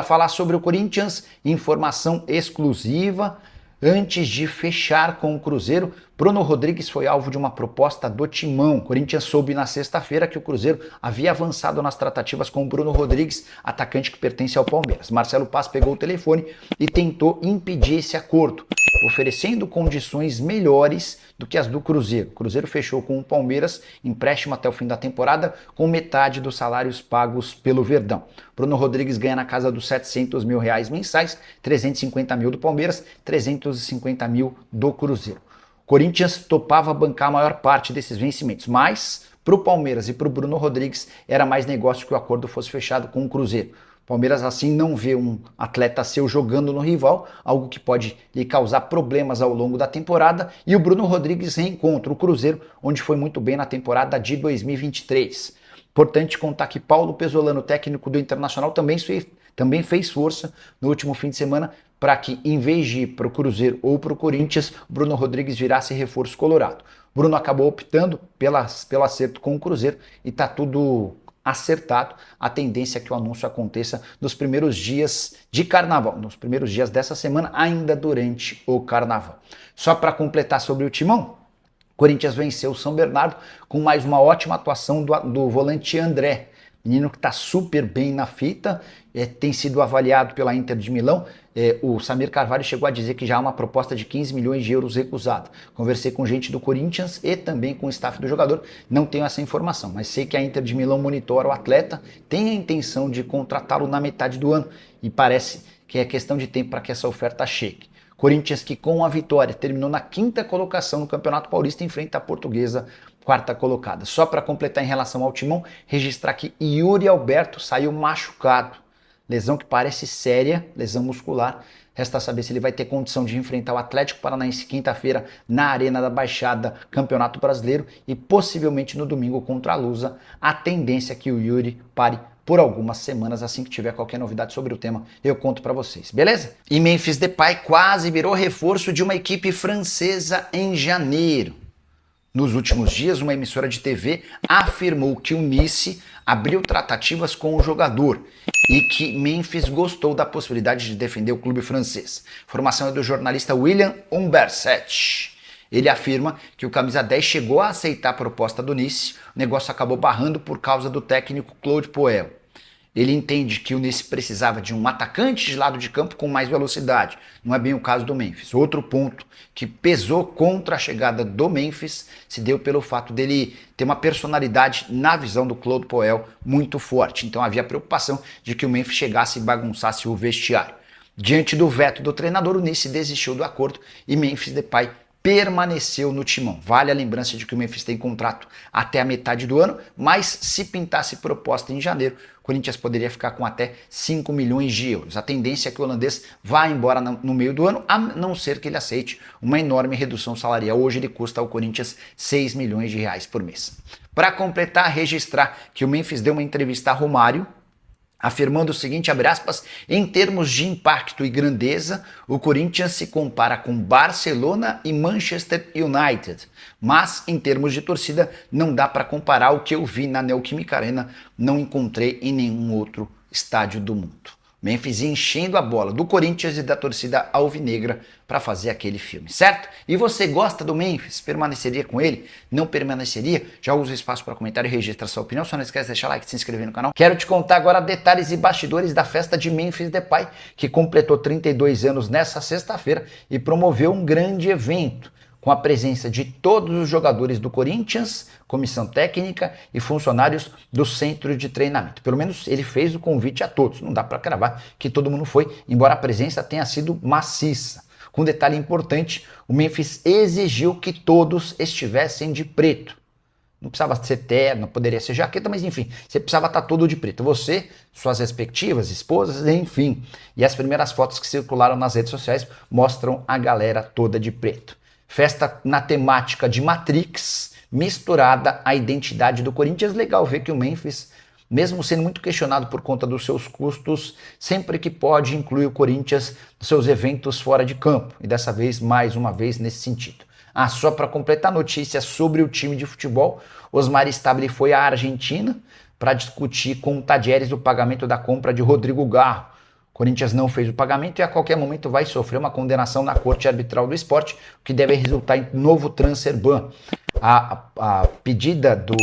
Para falar sobre o Corinthians, informação exclusiva. Antes de fechar com o Cruzeiro, Bruno Rodrigues foi alvo de uma proposta do Timão. O Corinthians soube na sexta-feira que o Cruzeiro havia avançado nas tratativas com o Bruno Rodrigues, atacante que pertence ao Palmeiras. Marcelo Paz pegou o telefone e tentou impedir esse acordo, oferecendo condições melhores do que as do Cruzeiro. O Cruzeiro fechou com o Palmeiras, empréstimo até o fim da temporada, com metade dos salários pagos pelo Verdão. Bruno Rodrigues ganha na casa dos R$700 mil mensais, 350 mil do Palmeiras, 350 mil do Cruzeiro. Corinthians topava bancar a maior parte desses vencimentos, mas para o Palmeiras e para o Bruno Rodrigues era mais negócio que o acordo fosse fechado com o Cruzeiro. O Palmeiras assim não vê um atleta seu jogando no rival, algo que pode lhe causar problemas ao longo da temporada, e o Bruno Rodrigues reencontra o Cruzeiro, onde foi muito bem na temporada de 2023. Importante contar que Paulo Pesolano, técnico do Internacional, também fez força no último fim de semana para que, em vez de ir para o Cruzeiro ou para o Corinthians, Bruno Rodrigues virasse reforço colorado. Bruno acabou optando pelo acerto com o Cruzeiro e está tudo acertado. A tendência é que o anúncio aconteça nos primeiros dias de carnaval, nos primeiros dias dessa semana, ainda durante o carnaval. Só para completar sobre o Timão, Corinthians venceu o São Bernardo com mais uma ótima atuação do volante André, menino que está super bem na fita, tem sido avaliado pela Inter de Milão. O Samir Carvalho chegou a dizer que já há uma proposta de 15 milhões de euros recusada. Conversei com gente do Corinthians e também com o staff do jogador, não tenho essa informação, mas sei que a Inter de Milão monitora o atleta, tem a intenção de contratá-lo na metade do ano e parece que é questão de tempo para que essa oferta chegue. Corinthians que com a vitória terminou na 5ª colocação no Campeonato Paulista, enfrenta a Portuguesa, 4ª colocada. Só para completar em relação ao Timão, registrar que Yuri Alberto saiu machucado. Lesão que parece séria, lesão muscular. Resta saber se ele vai ter condição de enfrentar o Atlético Paranaense quinta-feira na Arena da Baixada, Campeonato Brasileiro, e possivelmente no domingo contra a Lusa. A tendência é que o Yuri pare por algumas semanas. Assim que tiver qualquer novidade sobre o tema, eu conto para vocês, beleza? E Memphis Depay quase virou reforço de uma equipe francesa em janeiro. Nos últimos dias, uma emissora de TV afirmou que o Nice abriu tratativas com o jogador e que Memphis gostou da possibilidade de defender o clube francês. A informação é do jornalista William Umberset. Ele afirma que o camisa 10 chegou a aceitar a proposta do Nice, o negócio acabou barrando por causa do técnico Claude Puel. Ele entende que o Nice precisava de um atacante de lado de campo com mais velocidade. Não é bem o caso do Memphis. Outro ponto que pesou contra a chegada do Memphis se deu pelo fato dele ter uma personalidade, na visão do Claude Puel, muito forte. Então havia preocupação de que o Memphis chegasse e bagunçasse o vestiário. Diante do veto do treinador, o Nice desistiu do acordo e Memphis Depay permaneceu no Timão. Vale a lembrança de que o Memphis tem contrato até a metade do ano, mas se pintasse proposta em janeiro, o Corinthians poderia ficar com até 5 milhões de euros. A tendência é que o holandês vá embora no meio do ano, a não ser que ele aceite uma enorme redução salarial. Hoje ele custa ao Corinthians 6 milhões de reais por mês. Para completar, registrar que o Memphis deu uma entrevista a Romário, afirmando o seguinte, abre aspas, em termos de impacto e grandeza, o Corinthians se compara com Barcelona e Manchester United, mas em termos de torcida não dá para comparar. O que eu vi na Neoquímica Arena não encontrei em nenhum outro estádio do mundo. Memphis enchendo a bola do Corinthians e da torcida alvinegra para fazer aquele filme, certo? E você gosta do Memphis? Permaneceria com ele? Não permaneceria? Já usa o espaço para comentário e registra sua opinião. Só não esquece de deixar like e se inscrever no canal. Quero te contar agora detalhes e bastidores da festa de Memphis Depay, que completou 32 anos nessa sexta-feira e promoveu um grande evento, com a presença de todos os jogadores do Corinthians, comissão técnica e funcionários do centro de treinamento. Pelo menos ele fez o convite a todos. Não dá para cravar que todo mundo foi, embora a presença tenha sido maciça. Com um detalhe importante, o Memphis exigiu que todos estivessem de preto. Não precisava ser terno, poderia ser jaqueta, mas enfim, você precisava estar todo de preto. Você, suas respectivas esposas, enfim. E as primeiras fotos que circularam nas redes sociais mostram a galera toda de preto. Festa na temática de Matrix, misturada à identidade do Corinthians. Legal ver que o Memphis, mesmo sendo muito questionado por conta dos seus custos, sempre que pode inclui o Corinthians nos seus eventos fora de campo. E dessa vez, mais uma vez, nesse sentido. Só para completar a notícia sobre o time de futebol, Osmar Stabile foi à Argentina para discutir com o Tadieres o pagamento da compra de Rodrigo Garro. O Corinthians não fez o pagamento e a qualquer momento vai sofrer uma condenação na Corte Arbitral do Esporte, o que deve resultar em novo transfer ban. A pedida do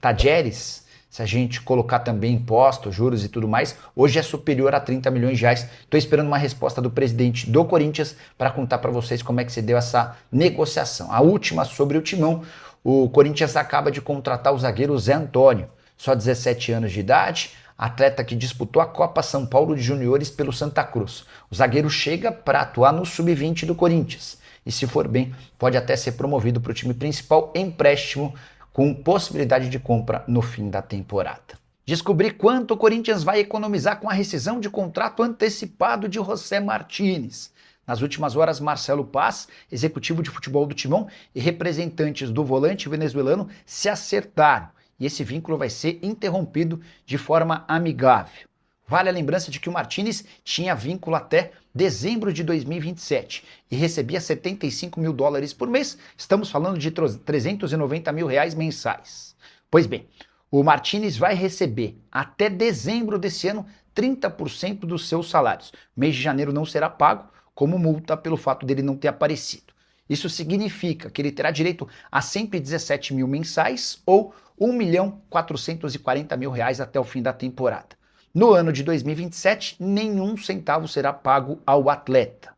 Tadieres, se a gente colocar também impostos, juros e tudo mais, hoje é superior a 30 milhões de reais. Estou esperando uma resposta do presidente do Corinthians para contar para vocês como é que se deu essa negociação. A última sobre o Timão, o Corinthians acaba de contratar o zagueiro Zé Antônio, só 17 anos de idade, atleta que disputou a Copa São Paulo de Juniores pelo Santa Cruz. O zagueiro chega para atuar no Sub-20 do Corinthians e, se for bem, pode até ser promovido para o time principal em empréstimo com possibilidade de compra no fim da temporada. Descobrir quanto o Corinthians vai economizar com a rescisão de contrato antecipado de José Martínez. Nas últimas horas, Marcelo Paz, executivo de futebol do Timão, e representantes do volante venezuelano se acertaram. E esse vínculo vai ser interrompido de forma amigável. Vale a lembrança de que o Martínez tinha vínculo até dezembro de 2027 e recebia 75 mil dólares por mês. Estamos falando de 390 mil reais mensais. Pois bem, o Martínez vai receber até dezembro desse ano 30% dos seus salários. Mês de janeiro não será pago como multa pelo fato dele não ter aparecido. Isso significa que ele terá direito a 117 mil mensais ou 1.440.000 reais até o fim da temporada. No ano de 2027, nenhum centavo será pago ao atleta.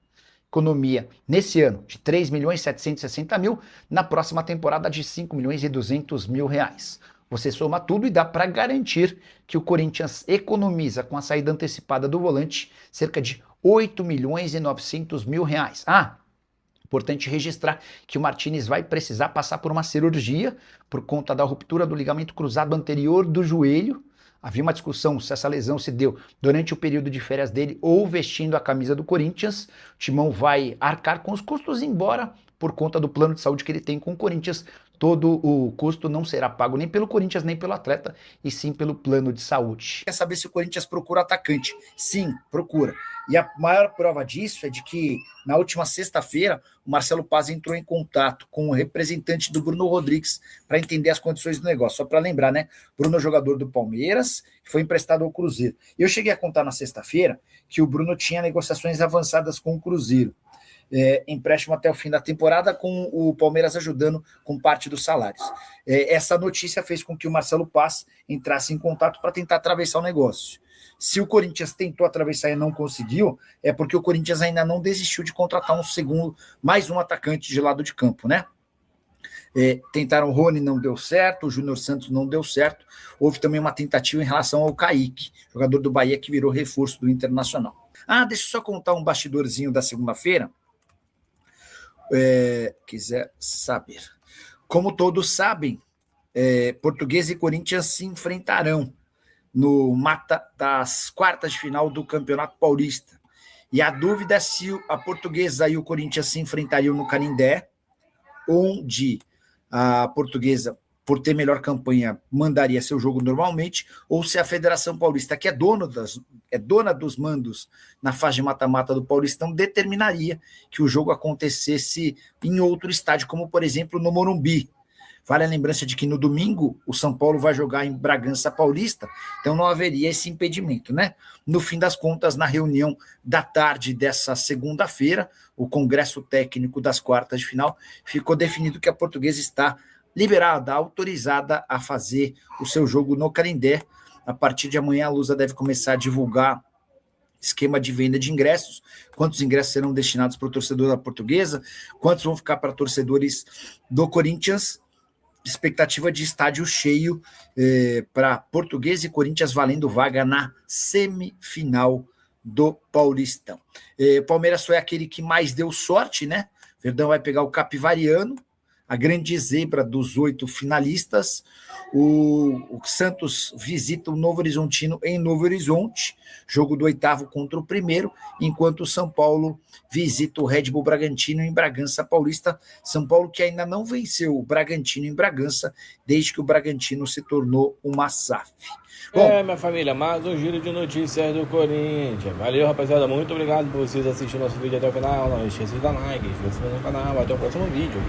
Economia nesse ano de 3.760.000, na próxima temporada de 5.200.000 reais. Você soma tudo e dá para garantir que o Corinthians economiza com a saída antecipada do volante cerca de 8.900.000 reais. Importante registrar que o Martínez vai precisar passar por uma cirurgia por conta da ruptura do ligamento cruzado anterior do joelho. Havia uma discussão se essa lesão se deu durante o período de férias dele ou vestindo a camisa do Corinthians. O Timão vai arcar com os custos, embora por conta do plano de saúde que ele tem com o Corinthians, todo o custo não será pago nem pelo Corinthians nem pelo atleta, e sim pelo plano de saúde. Quer saber se o Corinthians procura atacante? Sim, procura. E a maior prova disso é de que na última sexta-feira o Marcelo Paz entrou em contato com o representante do Bruno Rodrigues para entender as condições do negócio. Só para lembrar, né? Bruno é jogador do Palmeiras, que foi emprestado ao Cruzeiro. Eu cheguei a contar na sexta-feira que o Bruno tinha negociações avançadas com o Cruzeiro. Empréstimo até o fim da temporada, com o Palmeiras ajudando com parte dos salários. Essa notícia fez com que o Marcelo Paz entrasse em contato para tentar atravessar o negócio. Se o Corinthians tentou atravessar e não conseguiu, é porque o Corinthians ainda não desistiu de contratar mais um atacante de lado de campo, né? Tentaram o Rony, não deu certo, o Júnior Santos não deu certo. Houve também uma tentativa em relação ao Kaique, jogador do Bahia que virou reforço do Internacional. Deixa eu só contar um bastidorzinho da segunda-feira. Quiser saber. Como todos sabem, Portuguesa e Corinthians se enfrentarão no mata das quartas de final do Campeonato Paulista. E a dúvida é se a Portuguesa e o Corinthians se enfrentariam no Canindé, onde a Portuguesa, por ter melhor campanha, mandaria seu jogo normalmente, ou se a Federação Paulista, que é dona dos mandos na fase de mata-mata do Paulistão, determinaria que o jogo acontecesse em outro estádio, como, por exemplo, no Morumbi. Vale a lembrança de que no domingo o São Paulo vai jogar em Bragança Paulista, então não haveria esse impedimento, né? No fim das contas, na reunião da tarde dessa segunda-feira, o Congresso Técnico das quartas de final, ficou definido que a Portuguesa está liberada, autorizada a fazer o seu jogo no Canindé. A partir de amanhã, a Lusa deve começar a divulgar esquema de venda de ingressos, quantos ingressos serão destinados para o torcedor da Portuguesa, quantos vão ficar para torcedores do Corinthians. Expectativa de estádio cheio para Portuguesa e Corinthians valendo vaga na semifinal do Paulistão. Palmeiras foi aquele que mais deu sorte, né? Verdão vai pegar o Capivariano, a grande zebra dos 8 finalistas. O Santos visita o Novo Horizontino em Novo Horizonte, jogo do 8º contra o 1º, enquanto o São Paulo visita o Red Bull Bragantino em Bragança Paulista. São Paulo que ainda não venceu o Bragantino em Bragança, desde que o Bragantino se tornou uma SAF. Bom, minha família, mais um giro de notícias do Corinthians. Valeu, rapaziada, muito obrigado por vocês assistirem nosso vídeo até o final. Não esqueça de dar like, inscreva-se no canal, até o próximo vídeo.